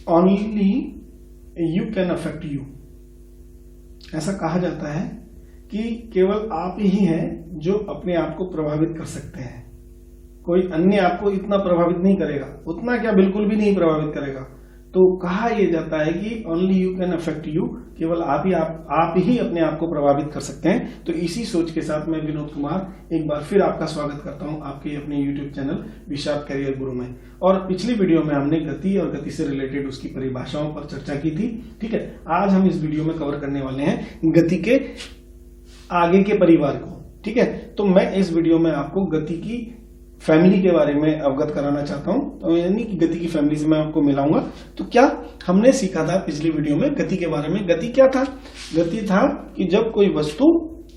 Only you can affect you. ऐसा कहा जाता है कि केवल आप ही हैं जो अपने आप को प्रभावित कर सकते हैं। कोई अन्य आपको इतना प्रभावित नहीं करेगा, उतना क्या बिल्कुल भी नहीं प्रभावित करेगा। तो कहा यह जाता है कि only you can affect you, केवल आप ही अपने आप को प्रभावित कर सकते हैं। तो इसी सोच के साथ मैं विनोद कुमार एक बार फिर आपका स्वागत करता हूं आपके अपने यूट्यूब चैनल विशार्प करियर गुरु में। और पिछली वीडियो में हमने गति और गति से रिलेटेड उसकी परिभाषाओं पर चर्चा की थी। ठीक है, आज हम इस वीडियो में कवर करने वाले हैं गति के आगे के परिवार को। ठीक है, तो मैं इस वीडियो में आपको गति की फैमिली के बारे में अवगत कराना चाहता हूं। तो यानी कि गति की फैमिली से मैं आपको मिलाऊंगा। तो क्या हमने सीखा था पिछली वीडियो में गति के बारे में? गति क्या था? गति था कि जब कोई वस्तु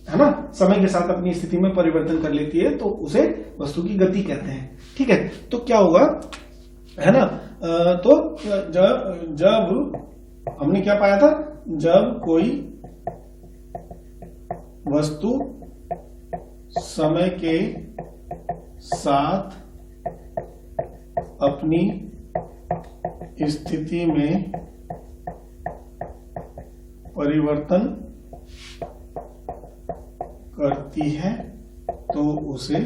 है ना समय के साथ अपनी स्थिति में परिवर्तन कर लेती है तो उसे वस्तु की गति कहते हैं। ठीक है, तो क्या होगा है ना, तो जब हमने क्या पाया था, जब कोई वस्तु समय के साथ अपनी स्थिति में परिवर्तन करती है तो उसे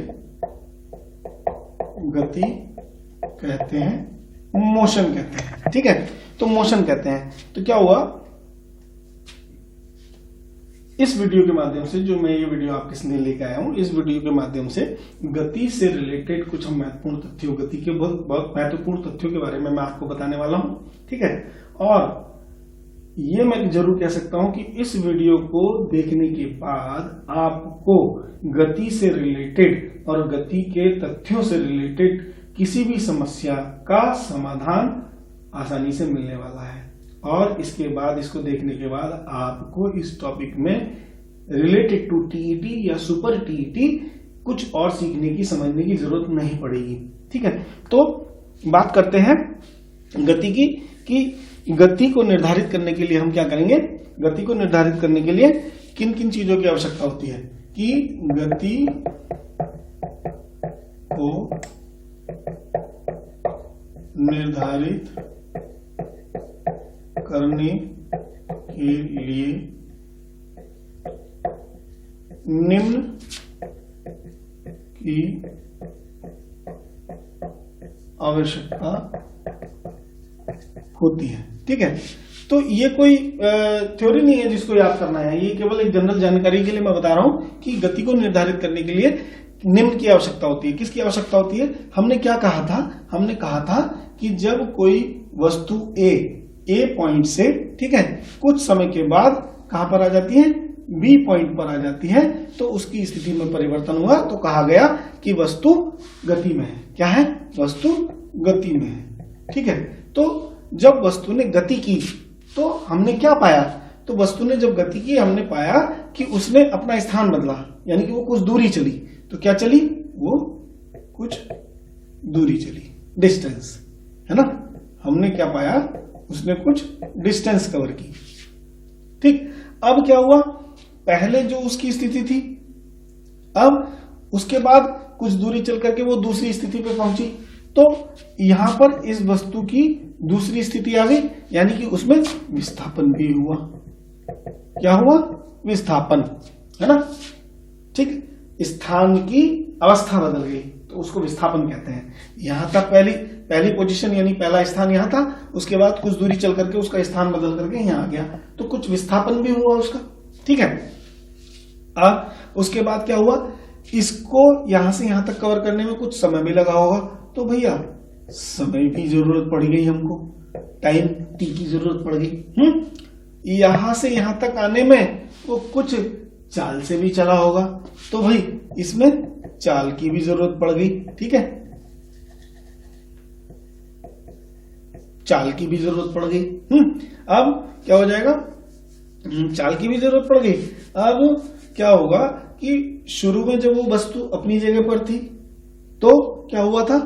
गति कहते हैं, मोशन कहते हैं। ठीक है, तो मोशन कहते हैं। तो क्या हुआ, इस वीडियो के माध्यम से जो मैं ये वीडियो आपके लिए लेकर आया हूं, इस वीडियो के माध्यम से गति से रिलेटेड कुछ हम महत्वपूर्ण तथ्यों, गति के बहुत महत्वपूर्ण तथ्यों के बारे में मैं आपको बताने वाला हूं। ठीक है, और ये मैं जरूर कह सकता हूं कि इस वीडियो को देखने के बाद आपको गति से रिलेटेड और गति के तथ्यों से रिलेटेड किसी भी समस्या का समाधान आसानी से मिलने वाला है। और इसके बाद, इसको देखने के बाद आपको इस टॉपिक में रिलेटेड टू टीईटी या सुपर टीईटी कुछ और सीखने की, समझने की जरूरत नहीं पड़ेगी। ठीक है, तो बात करते हैं गति की, कि गति को निर्धारित करने के लिए हम क्या करेंगे। गति को निर्धारित करने के लिए किन किन चीजों की आवश्यकता होती है कि गति को निर्धारित करने के लिए निम्न की आवश्यकता होती है। ठीक है, तो ये कोई थ्योरी नहीं है जिसको याद करना है, ये केवल एक जनरल जानकारी के लिए मैं बता रहा हूं कि गति को निर्धारित करने के लिए निम्न की आवश्यकता होती है। किसकी आवश्यकता होती है? हमने क्या कहा था? हमने कहा था कि जब कोई वस्तु ए पॉइंट से, ठीक है, कुछ समय के बाद कहां पर आ जाती है, बी पॉइंट पर आ जाती है, तो उसकी स्थिति में परिवर्तन हुआ तो कहा गया कि वस्तु गति में है। क्या है? वस्तु गति में है। ठीक है, तो जब वस्तु ने गति की तो हमने क्या पाया? तो वस्तु ने जब गति की, हमने पाया कि उसने अपना स्थान बदला, यानी कि वो कुछ दूरी चली। तो क्या चली? वो कुछ दूरी चली, डिस्टेंस, है ना। हमने क्या पाया? उसने कुछ डिस्टेंस कवर की। ठीक, अब क्या हुआ? पहले जो उसकी स्थिति थी, अब उसके बाद कुछ दूरी चल करके वो दूसरी स्थिति पे पहुंची, तो यहां पर इस वस्तु की दूसरी स्थिति आ गई, यानी कि उसमें विस्थापन भी हुआ। क्या हुआ? विस्थापन, है ना। ठीक, स्थान की अवस्था बदल गई तो उसको विस्थापन कहते हैं। यहां तक पहली पोजीशन यानी पहला स्थान यहां था, उसके बाद कुछ दूरी चल करके उसका स्थान बदल करके यहां आ गया, तो कुछ विस्थापन भी हुआ उसका। ठीक है, अब उसके बाद क्या हुआ? इसको यहां से यहां तक कवर करने में कुछ समय भी लगा होगा, तो भैया समय की जरूरत पड़ गई, हमको टाइम टी की जरूरत पड़ गई। यहां से यहां तक आने में वो कुछ चाल से भी चला होगा, तो भाई इसमें चाल की भी जरूरत पड़ गई। ठीक है, चाल की भी जरूरत पड़ गई। अब क्या हो जाएगा? चाल की भी जरूरत पड़ गई। अब क्या होगा कि शुरू में जब वो वस्तु अपनी जगह पर थी तो क्या हुआ था?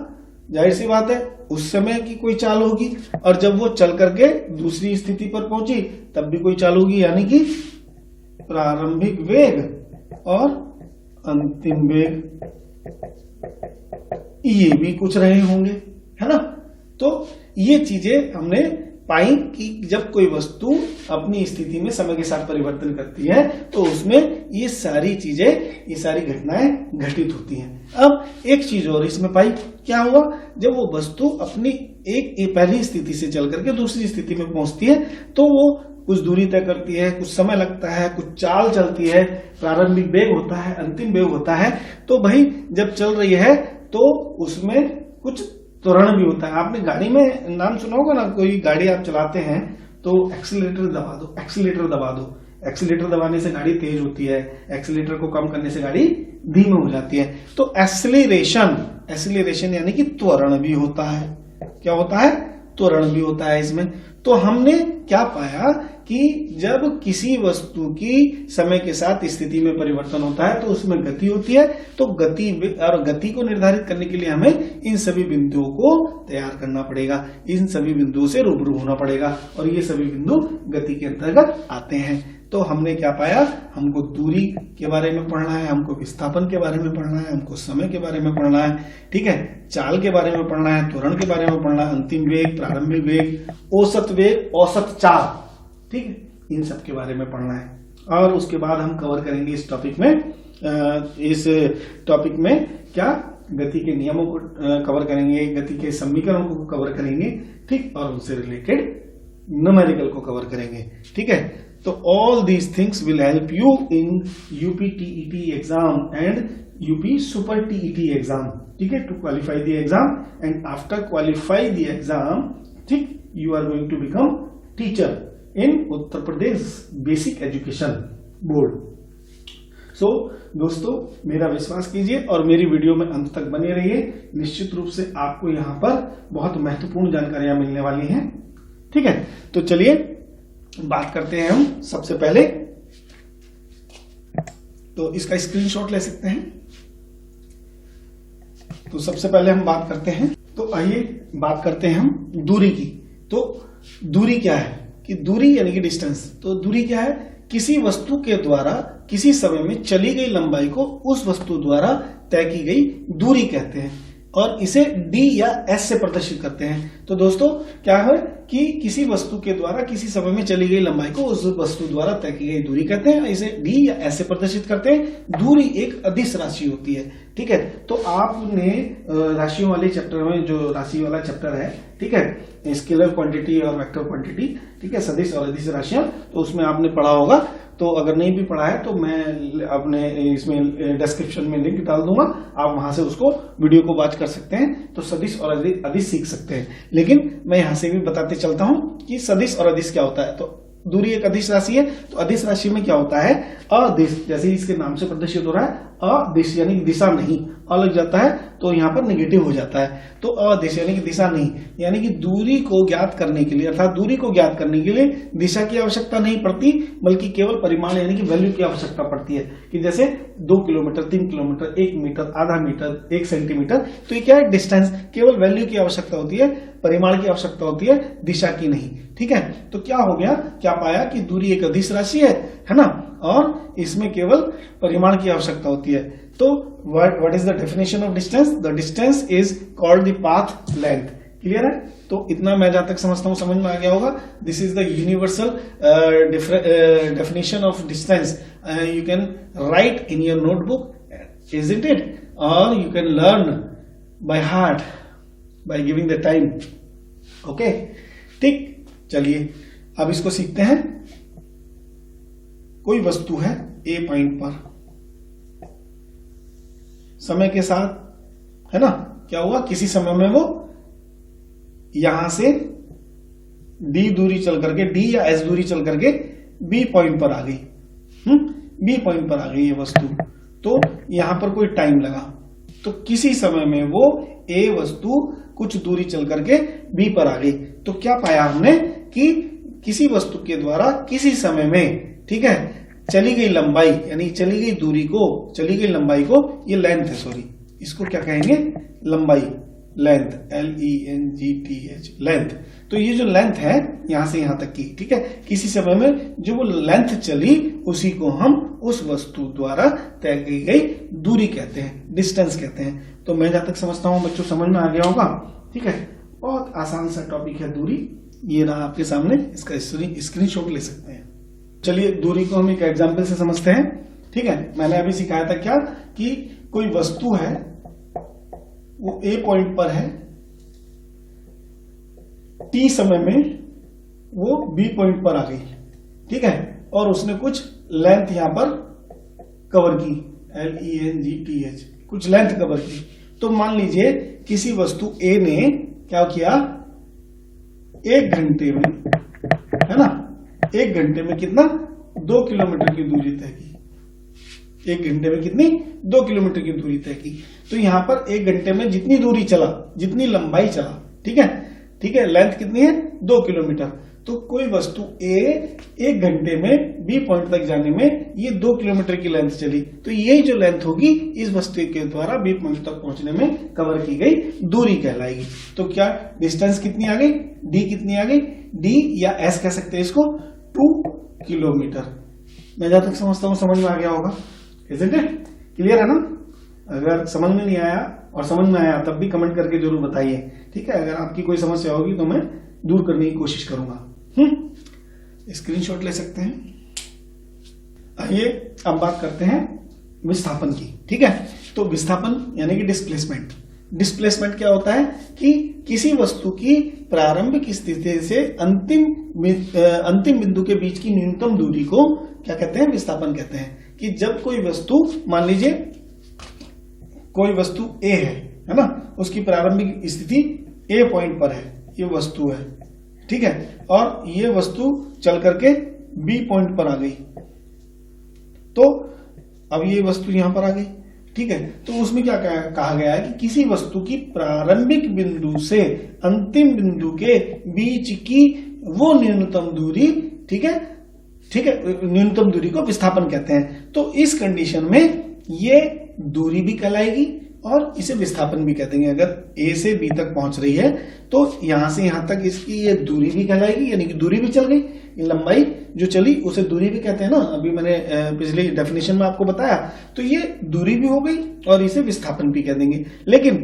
जाहिर सी बात है उस समय की कोई चाल होगी, और जब वो चल करके दूसरी स्थिति पर पहुंची तब भी कोई चाल होगी, यानी कि प्रारंभिक वेग और अंतिम वेग, ये भी कुछ रहे होंगे, है ना। तो ये चीजें हमने पाई कि जब कोई वस्तु अपनी स्थिति में समय के साथ परिवर्तन करती है तो उसमें ये सारी चीजें, ये सारी घटनाएं घटित होती हैं। अब एक चीज और इसमें पाई, क्या हुआ, जब वो वस्तु अपनी एक पहली स्थिति से चल करके दूसरी स्थिति में पहुंचती है तो वो कुछ दूरी तय करती है, कुछ समय लगता है, कुछ चाल चलती है, प्रारंभिक वेग होता है, अंतिम वेग होता है। तो भाई जब चल रही है तो उसमें कुछ त्वरण भी होता है। आपने गाड़ी में नाम सुना होगा ना, कोई गाड़ी आप चलाते हैं तो एक्सीलरेटर दबा दो, एक्सीलरेटर दबा दो, एक्सीलरेटर दबाने से गाड़ी तेज होती है, एक्सीलरेटर को कम करने से गाड़ी धीमी हो जाती है। तो एक्सीलरेशन, एक्सीलरेशन यानी कि त्वरण भी होता है। क्या होता है, त्वरण भी होता है इसमें। तो हमने क्या पाया कि जब किसी वस्तु की समय के साथ स्थिति में परिवर्तन होता है तो उसमें गति होती है। तो गति और गति को निर्धारित करने के लिए हमें इन सभी बिंदुओं को तैयार करना पड़ेगा, इन सभी बिंदुओं से रूबरू होना पड़ेगा और ये सभी बिंदु गति के अंतर्गत आते हैं। तो हमने क्या पाया, हमको दूरी के बारे में पढ़ना है, हमको विस्थापन के बारे में पढ़ना है, हमको समय के बारे में पढ़ना है, ठीक है, चाल के बारे में पढ़ना है, त्वरण के बारे में पढ़ना है, अंतिम वेग, प्रारंभिक वेग, औसत वेग, औसत चाल, ठीक है, इन सब के बारे में पढ़ना है। और उसके बाद हम कवर करेंगे इस टॉपिक में क्या, गति के नियमों को कवर करेंगे, गति के समीकरणों को कवर करेंगे, ठीक, और उनसे रिलेटेड न्यूमेरिकल को कवर करेंगे, ठीक है। तो all these things will help you in UP TET exam and UP Super TET exam, ठीक है, to qualify the exam and after qualify the exam, ठीक, you are going to become teacher in Uttar Pradesh basic education board. So दोस्तों मेरा विश्वास कीजिए और मेरी video में अंत तक बने रहिए। निश्चित रूप से आपको यहाँ पर बहुत महत्वपूर्ण जानकारियां मिलने वाली हैं, ठीक है। तो चलिए बात करते हैं हम सबसे पहले, तो इसका स्क्रीनशॉट ले सकते हैं। तो सबसे पहले हम बात करते हैं, तो आइए बात करते हैं हम दूरी की। तो दूरी क्या है, कि दूरी यानी कि डिस्टेंस। तो दूरी क्या है, किसी वस्तु के द्वारा किसी समय में चली गई लंबाई को उस वस्तु द्वारा तय की गई दूरी कहते हैं और इसे d या s से प्रदर्शित करते हैं। तो दोस्तों क्या है कि किसी वस्तु के द्वारा किसी समय में चली गई लंबाई को उस वस्तु द्वारा तय की गई दूरी कहते हैं, इसे d या s से प्रदर्शित करते हैं। दूरी एक अदिश राशि होती है, ठीक है। तो आपने राशियों वाले चैप्टर में, जो राशि वाला चैप्टर है, ठीक है, स्केलर क्वांटिटी और वेक्टर क्वांटिटी, ठीक है, सदिश और अदिश राशियां, तो उसमें आपने पढ़ा होगा। तो अगर नहीं भी पढ़ा है तो मैं अपने इसमें डिस्क्रिप्शन में लिंक डाल दूंगा, आप वहां से उसको वीडियो को वॉच कर सकते हैं, तो सदिश और अदिश सीख सकते हैं। लेकिन मैं यहां से भी बताते चलता हूं कि सदिश और अदिश क्या होता है। तो दूरी एक अदिश राशि है, तो अदिश राशि में क्या होता है, अदिश, जैसे इसके नाम से प्रदर्शित हो रहा है, अदिश यानी कि दिशा नहीं, अ लग जाता है तो यहाँ पर नेगेटिव हो जाता है। तो अदिश यानी कि दिशा नहीं, यानी कि दूरी को ज्ञात करने के लिए, अर्थात दूरी को ज्ञात करने के लिए दिशा की आवश्यकता नहीं पड़ती, बल्कि केवल परिमाण यानी कि वैल्यू की आवश्यकता पड़ती है। कि जैसे 2 किलोमीटर, 3 किलोमीटर, 1 मीटर, आधा मीटर, 1 सेंटीमीटर, तो ये क्या है, डिस्टेंस, केवल वैल्यू की आवश्यकता होती है, परिमाण की आवश्यकता होती है, दिशा की नहीं, ठीक है। तो क्या हो गया, क्या पाया कि दूरी एक अदिश राशि है ना, और इसमें केवल परिमाण की आवश्यकता होती है। तो what is the definition of distance, the distance is called the path length. Clear है, तो इतना मैं जहां तक समझता हूं समझ में आ गया होगा। This is the universal definition of distance, you can write in your notebook, isn't it, or you can learn by heart by giving the time, okay, ठीक। चलिए अब इसको सीखते हैं। कोई वस्तु है ए पॉइंट पर, समय के साथ, है ना, क्या हुआ, किसी समय में वो यहां से डी दूरी चल करके, डी या एस दूरी चल करके बी पॉइंट पर आ गई, बी पॉइंट पर आ गई ये वस्तु। तो यहां पर कोई टाइम लगा, तो किसी समय में वो ए वस्तु कुछ दूरी चल करके बी पर आ गई। तो क्या पाया हमने कि किसी वस्तु के द्वारा किसी समय में, ठीक है, चली गई लंबाई, यानी चली गई दूरी को, चली गई लंबाई को, ये लेंथ है, सॉरी, इसको क्या कहेंगे, लंबाई, लेंथ, LENGTH, लेंथ। तो ये जो लेंथ है यहां से यहां तक की, ठीक है, किसी समय में जो वो लेंथ चली उसी को हम उस वस्तु द्वारा तय की गई दूरी कहते हैं, डिस्टेंस कहते हैं। तो मैं जहां तक समझता हूं बच्चों समझ में आ गया होगा, ठीक है। बहुत आसान सा टॉपिक है दूरी, ये रहा आपके सामने, इसका स्क्रीनशॉट ले सकते हैं। चलिए दूरी को हम एक एग्जाम्पल से समझते हैं। ठीक है, मैंने अभी सिखाया था क्या कि कोई वस्तु है वो ए पॉइंट पर है, टी समय में वो बी पॉइंट पर आ गई। ठीक है, और उसने कुछ लेंथ यहां पर कवर की, LENGTH, कुछ लेंथ कवर की। तो मान लीजिए किसी वस्तु ए ने क्या किया, 1 घंटे में, है ना, 1 घंटे में कितना, 2 किलोमीटर की दूरी तय की। 1 घंटे में कितनी, 2 किलोमीटर की दूरी तय की। तो यहां पर 1 घंटे में जितनी दूरी चला, जितनी लंबाई चला, ठीक है, ठीक है, लेंथ कितनी है, 2 किलोमीटर। तो कोई वस्तु ए 1 घंटे में बी पॉइंट तक जाने में ये 2 किलोमीटर की लेंथ चली। तो यही जो लेंथ होगी इस वस्तु के द्वारा बी पॉइंट तक पहुंचने में कवर की गई दूरी कहलाएगी। तो क्या डिस्टेंस कितनी आ गई, डी कितनी आ गई, डी या एस कह सकते हैं इसको, 2 किलोमीटर। मैं जहां तक समझता हूं समझ में आ गया होगा, इज़न्ट इट? क्लियर है ना? अगर समझ में नहीं आया और समझ में आया तब भी कमेंट करके जरूर बताइए। ठीक है, अगर आपकी कोई समस्या होगी तो मैं दूर करने की कोशिश करूंगा। स्क्रीनशॉट ले सकते हैं। आइए अब बात करते हैं विस्थापन की। ठीक है, तो विस्थापन यानी कि डिस्प्लेसमेंट। डिस्प्लेसमेंट क्या होता है कि किसी वस्तु की प्रारंभिक स्थिति से अंतिम बिंदु के बीच की न्यूनतम दूरी को क्या कहते हैं, विस्थापन कहते हैं। कि जब कोई वस्तु, मान लीजिए कोई वस्तु ए है ना, उसकी प्रारंभिक स्थिति ए पॉइंट पर है, ये वस्तु है, ठीक है, और ये वस्तु चल करके बी पॉइंट पर आ गई। तो अब ये वस्तु यहां पर आ गई। ठीक है, तो उसमें क्या कहा गया है कि किसी वस्तु की प्रारंभिक बिंदु से अंतिम बिंदु के बीच की वो न्यूनतम दूरी, ठीक है, ठीक है, न्यूनतम दूरी को विस्थापन कहते हैं। तो इस कंडीशन में ये दूरी भी कहलाएगी और इसे विस्थापन भी कहते हैं। अगर ए से बी तक पहुंच रही है तो यहां से यहां तक इसकी ये दूरी भी कहलाएगी, यानी कि दूरी भी चल गई, ये लंबाई जो चली उसे दूरी भी कहते हैं ना, अभी मैंने पिछली डेफिनेशन में आपको बताया। तो ये दूरी भी हो गई और इसे विस्थापन भी कह देंगे। लेकिन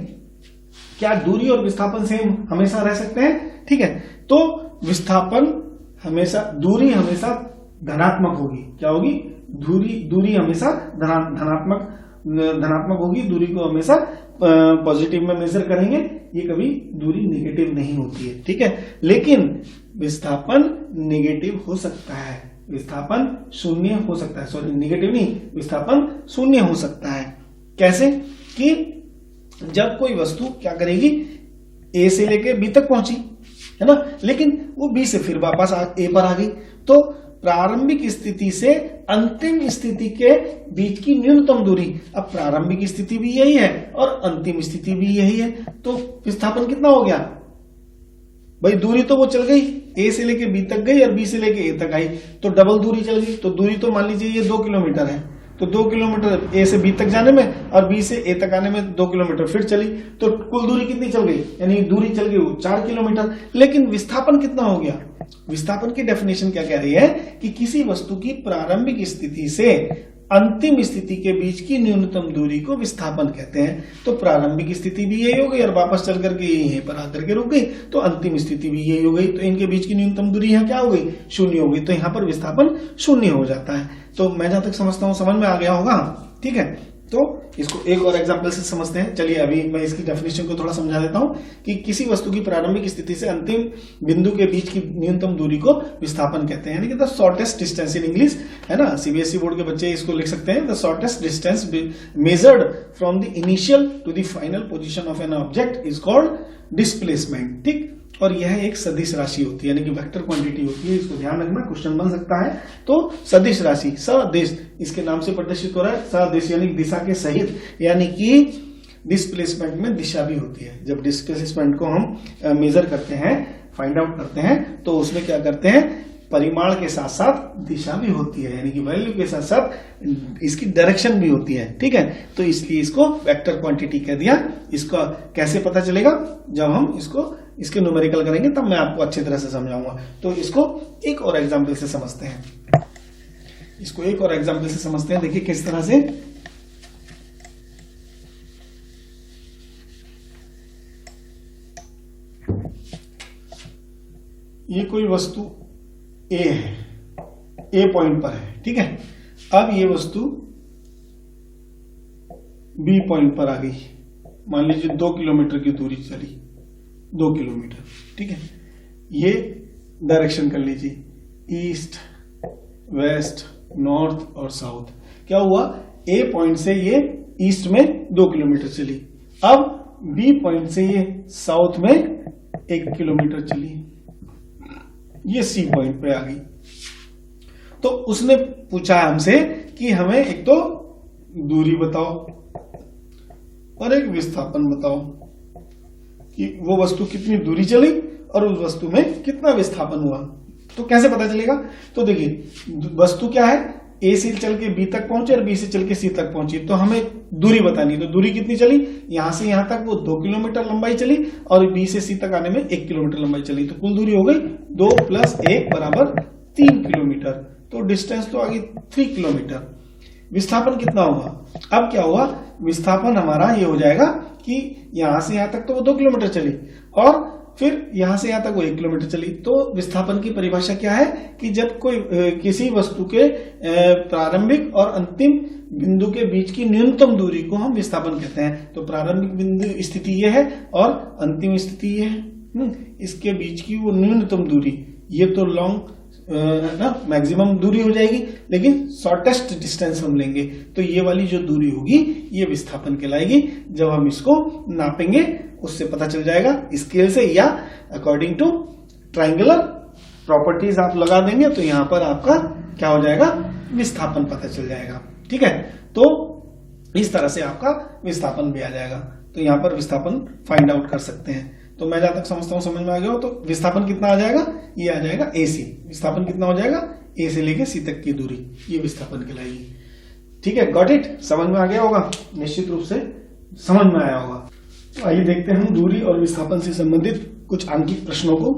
क्या दूरी और विस्थापन सेम हमेशा रह सकते हैं? ठीक है, तो विस्थापन हमेशा, दूरी हमेशा धनात्मक होगी। क्या होगी? दूरी हमेशा धनात्मक होगी। दूरी को हमेशा पॉजिटिव में मेजर करेंगे, ये कभी दूरी नेगेटिव नहीं होती है। ठीक है, लेकिन विस्थापन नेगेटिव हो सकता है, विस्थापन शून्य हो सकता है, सॉरी नेगेटिव नहीं, विस्थापन शून्य हो सकता है। कैसे? कि जब कोई वस्तु क्या करेगी, ए से लेके बी तक पहुंची, है ना, लेकिन वो बी से फिर वापस ए पर आ गई। तो प्रारंभिक स्थिति से अंतिम स्थिति के बीच की न्यूनतम दूरी, अब प्रारंभिक स्थिति भी यही है और अंतिम स्थिति भी यही है, तो विस्थापन कितना हो गया भाई? दूरी तो वो चल गई, ए से लेके बी तक गई और बी से लेके ए तक आई, तो डबल दूरी चल गई। तो दूरी तो मान लीजिए ये 2 किलोमीटर है, तो 2 किलोमीटर ए से बी तक जाने में और बी से ए तक आने में 2 किलोमीटर फिर चली, तो कुल दूरी कितनी चल गई, यानी दूरी चल गई 4 किलोमीटर। लेकिन विस्थापन कितना हो गया? विस्थापन की डेफिनेशन क्या कह रही है कि किसी वस्तु की प्रारंभिक स्थिति से अंतिम स्थिति के बीच की न्यूनतम दूरी को विस्थापन कहते हैं। तो प्रारंभिक स्थिति भी यही हो गई और वापस चल करके यहीं पर आकर के रुक गई, तो अंतिम स्थिति भी यही हो गई, तो इनके बीच की न्यूनतम दूरी यहाँ क्या हो गई? शून्य हो गई। तो यहाँ पर विस्थापन शून्य हो जाता है। तो मैं जहां तक समझता हूं समझ में आ गया होगा। ठीक है, तो इसको एक और एग्जांपल से समझते हैं। चलिए अभी मैं इसकी डेफिनेशन को थोड़ा समझा देता हूं कि किसी वस्तु की प्रारंभिक स्थिति से अंतिम बिंदु के बीच की न्यूनतम दूरी को विस्थापन कहते हैं, यानी कि the shortest distance in English, है ना। सीबीएसई बोर्ड के बच्चे इसको लिख सकते हैं, the shortest distance measured from the initial to the final position of an object is called displacement. ठीक, और यह एक सदिश राशि होती है, यानी कि वेक्टर क्वांटिटी होती है। इसको ध्यान रखना, क्वेश्चन बन सकता है। तो सदिश राशि, सदिश इसके नाम से प्रदर्शित हो रहा है, सदिश यानी दिशा के सहित, यानी कि डिस्प्लेसमेंट में दिशा भी होती है। जब डिस्प्लेसमेंट को हम मेजर करते हैं, फाइंड आउट करते हैं, तो उसमें क्या करते हैं, परिमाण के साथ साथ दिशा भी होती है, यानी कि वैल्यू के साथ साथ इसकी डायरेक्शन भी होती है। ठीक है, तो इसलिए इसको वेक्टर क्वांटिटी कह दिया। इसका कैसे पता चलेगा? जब हम इसके न्यूमेरिकल करेंगे तब मैं आपको अच्छी तरह से समझाऊंगा। तो इसको एक और एग्जांपल से समझते हैं। देखिए किस तरह से। ये कोई वस्तु ए है, ए पॉइंट पर है, ठीक है। अब ये वस्तु बी पॉइंट पर आ गई, मान लीजिए 2 किलोमीटर की दूरी चली, 2 किलोमीटर, ठीक है। ये डायरेक्शन कर लीजिए, ईस्ट, वेस्ट, नॉर्थ और साउथ। क्या हुआ, ए पॉइंट से ये ईस्ट में 2 किलोमीटर चली, अब बी पॉइंट से ये साउथ में 1 किलोमीटर चली, ये सी पॉइंट पे आ गई। तो उसने पूछा हमसे कि हमें एक तो दूरी बताओ और एक विस्थापन बताओ, कि वो वस्तु कितनी दूरी चली और उस वस्तु में कितना विस्थापन हुआ। तो कैसे पता चलेगा, तो देखिए वस्तु क्या है, ए से चल के बी तक पहुंचे और बी से चल के सी तक पहुंची, तो हमें दूरी बतानी है। तो दूरी कितनी चली, यहां से यहां तक वो 2 किलोमीटर लंबाई चली और बी से सी तक आने में 1 किलोमीटर लंबाई चली, तो कुल दूरी हो गई 2 + 1 = 3 किलोमीटर। तो डिस्टेंस तो आ गई 3 किलोमीटर। विस्थापन कितना होगा, अब क्या हुआ, विस्थापन हमारा ये हो जाएगा कि यहां से यहां तक तो वो 2 किलोमीटर चली और फिर यहां से यहां तक वो 1 किलोमीटर चली। तो विस्थापन की परिभाषा क्या है कि जब कोई किसी वस्तु के प्रारंभिक और अंतिम बिंदु के बीच की न्यूनतम दूरी को हम विस्थापन कहते हैं। तो प्रारंभिक बिंदु स्थिति ये है और अंतिम स्थिति ये है, इसके बीच की वो न्यूनतम दूरी, ये तो लॉन्ग ना मैक्सिमम दूरी हो जाएगी, लेकिन शॉर्टेस्ट डिस्टेंस हम लेंगे, तो ये वाली जो दूरी होगी ये विस्थापन कहलाएगी। जब हम इसको नापेंगे उससे पता चल जाएगा स्केल से, या अकॉर्डिंग टू ट्रायंगुलर प्रॉपर्टीज आप लगा देंगे तो यहां पर आपका क्या हो जाएगा, विस्थापन पता चल जाएगा, ठीक है। तो इस तरह से आपका विस्थापन भी आ जाएगा। तो यहां पर विस्थापन फाइंड आउट कर सकते हैं। तो मैं जहां तक समझता हूं समझ में आ गया हो, तो विस्थापन कितना आ जाएगा, ये आ जाएगा ए सी। विस्थापन कितना हो जाएगा, ए से लेके सी तक की दूरी, ये विस्थापन कहलाएगी, ठीक है। गॉट इट, समझ में आ गया होगा, निश्चित रूप से समझ में आया होगा। तो आइए देखते हैं हम दूरी और विस्थापन से संबंधित कुछ आंकिक प्रश्नों को,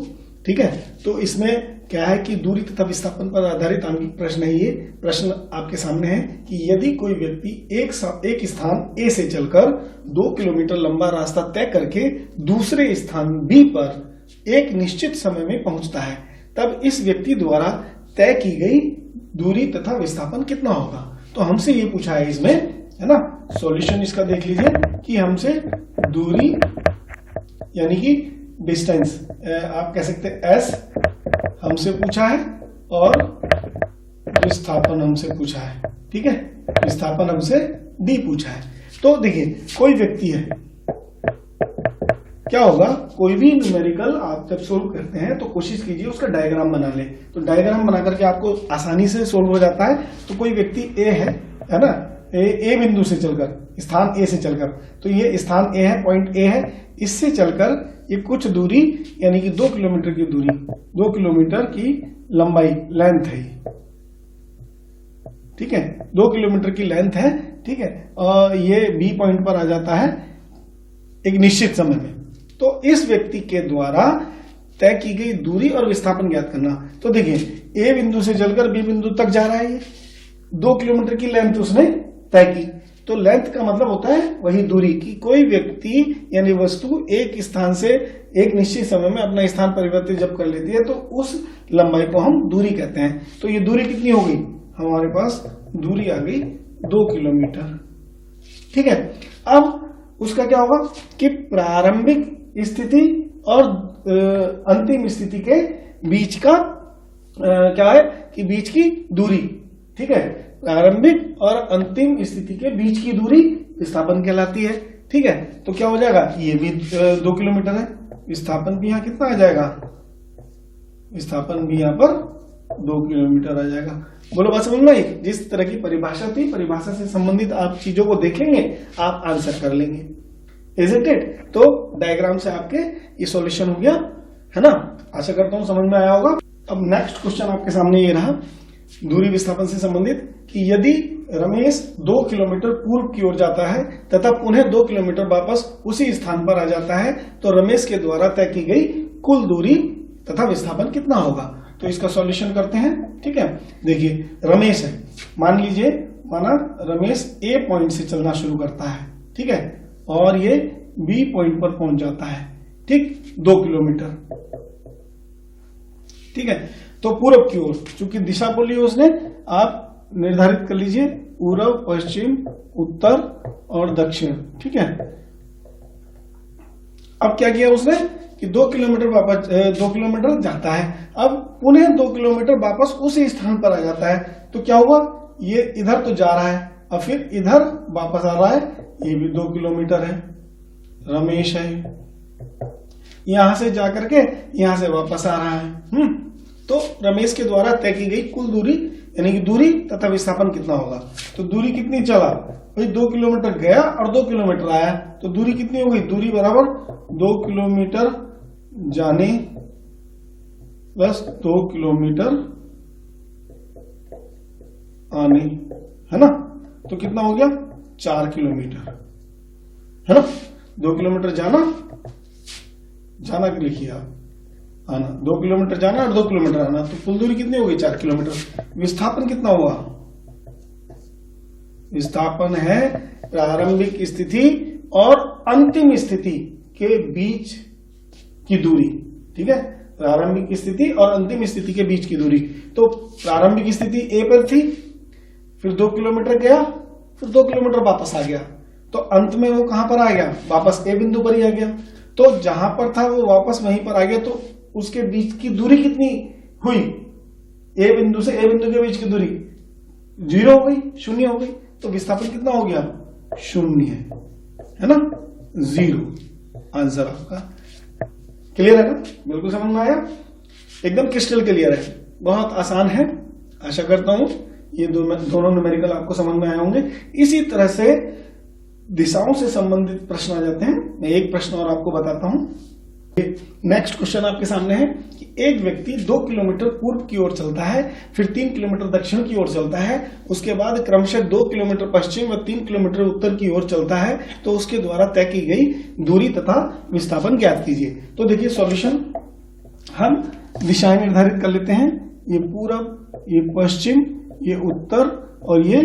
ठीक है। तो इसमें क्या है कि दूरी तथा विस्थापन पर आधारित आंकिक प्रश्न है। ये प्रश्न आपके सामने है कि यदि कोई व्यक्ति एक स्थान ए से चलकर 2 किलोमीटर लंबा रास्ता तय करके दूसरे स्थान बी पर एक निश्चित समय में पहुंचता है, तब इस व्यक्ति द्वारा तय की गई दूरी तथा विस्थापन कितना होगा। तो हमसे ये पूछा है इसमें, है ना। सॉल्यूशन इसका देख लीजिए कि हमसे दूरी यानी कि डिस्टेंस आप कह सकते हैं एस हमसे पूछा है और विस्थापन हमसे पूछा है, ठीक है। विस्थापन हमसे डी पूछा है। तो देखिए कोई व्यक्ति है, क्या होगा, कोई भी न्यूमेरिकल आप जब सोल्व करते हैं तो कोशिश कीजिए उसका डायग्राम बना ले। तो डायग्राम बना करके आपको आसानी से सोल्व हो जाता है। तो कोई व्यक्ति ए है ना, ए बिंदु से चलकर, स्थान ए से चलकर, तो ये स्थान ए है, पॉइंट ए है, इससे चलकर ये कुछ दूरी यानी कि 2 किलोमीटर की दूरी, 2 किलोमीटर की लंबाई, लेंथ है, ठीक है, 2 किलोमीटर की लेंथ है, ठीक है। और ये बी पॉइंट पर आ जाता है एक निश्चित समय में। तो इस व्यक्ति के द्वारा तय की गई दूरी और विस्थापन ज्ञात करना। तो देखिए ए बिंदु से चलकर बी बिंदु तक जा रहा है, ये 2 किलोमीटर की लेंथ उसने तय की। तो लेंथ का मतलब होता है वही दूरी, कि कोई व्यक्ति यानी वस्तु एक स्थान से एक निश्चित समय में अपना स्थान परिवर्तित जब कर लेती है तो उस लंबाई को हम दूरी कहते हैं। तो ये दूरी कितनी हो गई, हमारे पास दूरी आ गई 2 किलोमीटर, ठीक है। अब उसका क्या होगा कि प्रारंभिक स्थिति और अंतिम स्थिति के बीच का क्या है कि बीच की दूरी, ठीक है। प्रारंभिक और अंतिम स्थिति के बीच की दूरी विस्थापन कहलाती है, ठीक है। तो क्या हो जाएगा, ये भी 2 किलोमीटर है, विस्थापन भी यहाँ कितना आ जाएगा, विस्थापन भी यहाँ पर 2 किलोमीटर आ जाएगा। बोलो बात समझ में आई। जिस तरह की परिभाषा थी, परिभाषा से संबंधित आप चीजों को देखेंगे, आप आंसर कर लेंगे, इज इट इट। तो डायग्राम से आपके ये सॉल्यूशन हो गया, है ना। आशा करता हूं समझ में आया होगा। अब नेक्स्ट क्वेश्चन आपके सामने ये रहा दूरी विस्थापन से संबंधित, कि यदि रमेश 2 किलोमीटर पूर्व की ओर जाता है तथा पुनः 2 किलोमीटर वापस उसी स्थान पर आ जाता है, तो रमेश के द्वारा तय की गई कुल दूरी तथा विस्थापन कितना होगा। तो इसका सॉल्यूशन करते हैं, ठीक है। देखिए रमेश है, मान लीजिए माना रमेश ए पॉइंट से चलना शुरू करता है, ठीक है, और ये बी पॉइंट पर पहुंच जाता है, ठीक, 2 किलोमीटर। ठीक है। तो पूरब की ओर, चूंकि दिशा बोली है उसने, आप निर्धारित कर लीजिए पूरब, पश्चिम, उत्तर और दक्षिण। ठीक है। अब क्या किया उसने कि 2 किलोमीटर वापस 2 किलोमीटर जाता है, अब पुनः 2 किलोमीटर वापस उसी स्थान पर आ जाता है। तो क्या हुआ, ये इधर तो जा रहा है और फिर इधर वापस आ रहा है, ये भी 2 किलोमीटर है। रमेश है, यहां से जाकर के यहां से वापस आ रहा है। तो रमेश के द्वारा तय की गई कुल दूरी यानी कि दूरी तथा विस्थापन कितना होगा। तो दूरी कितनी चला भाई, 2 किलोमीटर गया और 2 किलोमीटर आया, तो दूरी कितनी हो गई, दूरी बराबर 2 किलोमीटर जाने प्लस 2 किलोमीटर आने, है ना। तो कितना हो गया, 4 किलोमीटर, है ना। 2 किलोमीटर जाना के लिखिए आप, आना 2 किलोमीटर जाना और 2 किलोमीटर आना, तो कुल दूरी कितनी हो गई, 4 किलोमीटर। विस्थापन कितना हुआ, विस्थापन है प्रारंभिक स्थिति और अंतिम स्थिति के बीच की दूरी। ठीक है, प्रारंभिक स्थिति और अंतिम स्थिति के बीच की दूरी। तो प्रारंभिक स्थिति ए पर थी, फिर 2 किलोमीटर गया, फिर 2 किलोमीटर वापस आ गया, तो अंत में वो कहां पर आ गया, वापस ए बिंदु पर ही आ गया। तो जहां पर था वो वापस वहीं पर आ गया, तो उसके बीच की दूरी कितनी हुई, ए बिंदु से ए बिंदु के बीच की दूरी 0 हो गई, 0 हो गई। तो विस्थापन कितना हो गया, 0 है ना, 0 आंसर आपका। क्लियर है ना, बिल्कुल समझ में आया, एकदम क्रिस्टल क्लियर है, बहुत आसान है। आशा करता हूं ये दोनों न्यूमेरिकल आपको समझ में आए होंगे। इसी तरह से दिशाओं से संबंधित प्रश्न आ जाते हैं। मैं एक प्रश्न और आपको बताता हूं। नेक्स्ट क्वेश्चन आपके सामने है कि एक व्यक्ति 2 किलोमीटर पूर्व की ओर चलता है, फिर 3 किलोमीटर दक्षिण की ओर चलता है, उसके बाद क्रमशः 2 किलोमीटर पश्चिम व 3 किलोमीटर उत्तर की ओर चलता है, तो उसके द्वारा तय की गई दूरी तथा विस्थापन ज्ञात कीजिए। तो देखिए सॉल्यूशन, हम दिशाएं निर्धारित कर लेते हैं, ये पूरब, ये पश्चिम, ये उत्तर और ये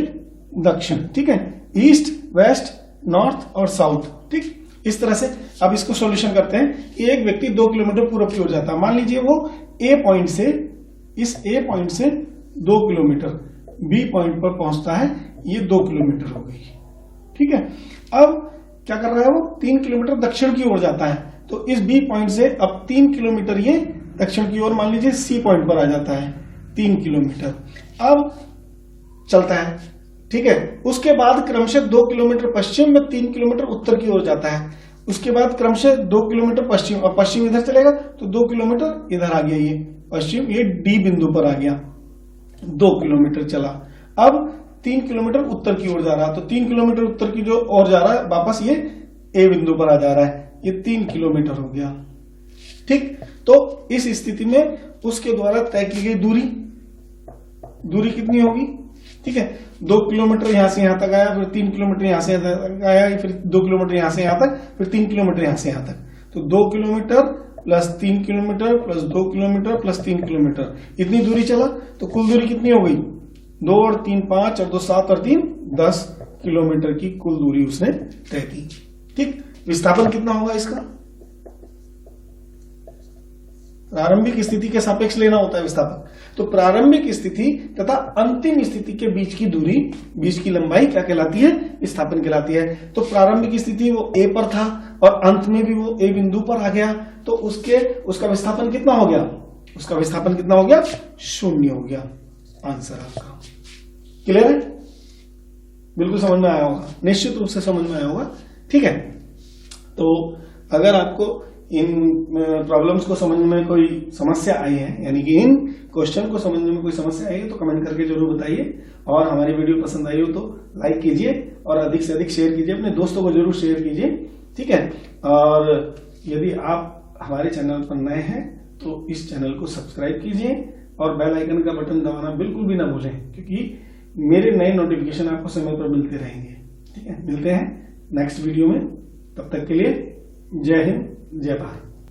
दक्षिण। ठीक है, ईस्ट, वेस्ट, नॉर्थ और साउथ। ठीक, इस तरह से अब इसको सॉल्यूशन करते हैं। एक व्यक्ति 2 किलोमीटर पूर्व की ओर जाता है, मान लीजिए वो ए पॉइंट से, इस ए पॉइंट से 2 किलोमीटर बी पॉइंट पर पहुंचता है, ये 2 किलोमीटर हो गई। ठीक है, अब क्या कर रहा है वो, 3 किलोमीटर दक्षिण की ओर जाता है, तो इस बी पॉइंट से अब 3 किलोमीटर ये दक्षिण की ओर मान लीजिए सी पॉइंट पर आ जाता है, 3 किलोमीटर अब चलता है। ठीक है, उसके बाद क्रमशः 2 किलोमीटर पश्चिम में 3 किलोमीटर उत्तर की ओर जाता है, उसके बाद क्रमशः 2 किलोमीटर पश्चिम, और पश्चिम इधर चलेगा तो 2 किलोमीटर इधर आ गया, ये पश्चिम, ये डी बिंदु पर आ गया, 2 किलोमीटर चला। अब 3 किलोमीटर उत्तर की ओर जा रहा है, तो 3 किलोमीटर उत्तर की जो ओर जा रहा है वापस ये ए बिंदु पर आ जा रहा है, ये 3 किलोमीटर हो गया। ठीक, तो इस स्थिति में उसके द्वारा तय की गई दूरी कितनी होगी। ठीक है, 2 किलोमीटर यहां से यहां तक आया, फिर 3 किलोमीटर यहां से यहां तक आया, फिर 2 किलोमीटर यहां से यहां तक, फिर 3 किलोमीटर यहां से यहां तक, तो 2 kilometre plus 3 kilometre plus 2 kilometre plus 3 kilometre, इतनी दूरी चला। तो कुल दूरी कितनी हो गई, 2 और 3 5 और 2 7 और 3 10 किलोमीटर की कुल दूरी उसने तय की। ठीक, विस्थापन कितना होगा इसका, प्रारंभिक स्थिति के सापेक्ष लेना होता है विस्थापन। तो प्रारंभिक स्थिति तथा अंतिम स्थिति के बीच की दूरी, बीच की लंबाई क्या कहलाती है, विस्थापन कहलाती है। तो प्रारंभिक स्थिति वो ए पर था और अंत में भी वो ए बिंदु पर आ गया, तो उसका विस्थापन कितना हो गया, उसका विस्थापन कितना हो गया, 0 हो गया। आंसर आपका क्लियर है, बिल्कुल समझ में आया होगा, निश्चित रूप से समझ में आया होगा। ठीक है, तो अगर आपको इन प्रॉब्लम्स को समझने में कोई समस्या आई है, यानी कि इन क्वेश्चन को समझने में कोई समस्या आई है, तो कमेंट करके जरूर बताइए। और हमारी वीडियो पसंद आई हो तो लाइक कीजिए और अधिक से अधिक शेयर कीजिए, अपने दोस्तों को जरूर शेयर कीजिए। ठीक है, और यदि आप हमारे चैनल पर नए हैं तो इस चैनल को सब्सक्राइब कीजिए और बेल आइकन का बटन दबाना बिल्कुल भी ना भूलें, क्योंकि मेरे नए नोटिफिकेशन आपको समय पर मिलते रहेंगे। ठीक है, मिलते हैं नेक्स्ट वीडियो में, तब तक के लिए जय हिंद, जय भारत।